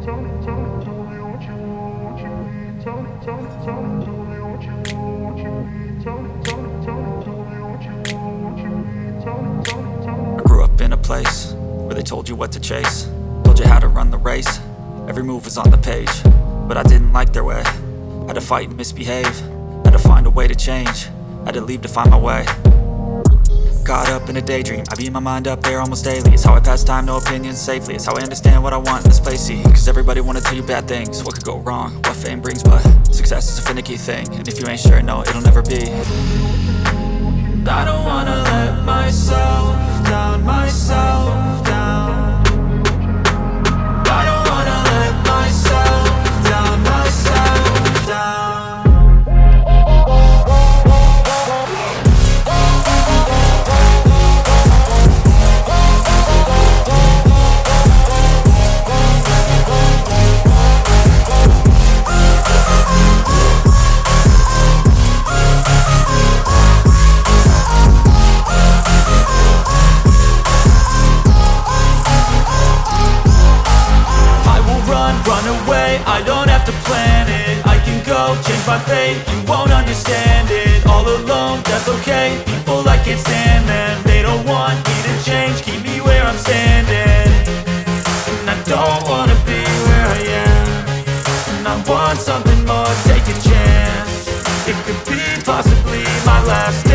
I grew up in a place where they told you what to chase, told you how to run the race. Every move was on the page, but I didn't like their way. Had to fight and misbehave, had to find a way to change, had to leave to find my way. Caught up in a daydream, I beat my mind up there almost daily. It's how I pass time, no opinions safely. It's how I understand what I want in this place, see. Cause everybody wanna tell you bad things, what could go wrong, what fame brings. But success is a finicky thing, and if you ain't sure, no, it'll never be. I don't wanna let myself down, myself down. I don't wanna let myself down, myself down. Run away, I don't have to plan it. I can go, change my fate, you won't understand it. All alone, that's okay, people I can't stand them. They don't want me to change, keep me where I'm standing. And I don't wanna be where I am, and I want something more, take a chance. It could be possibly my last day.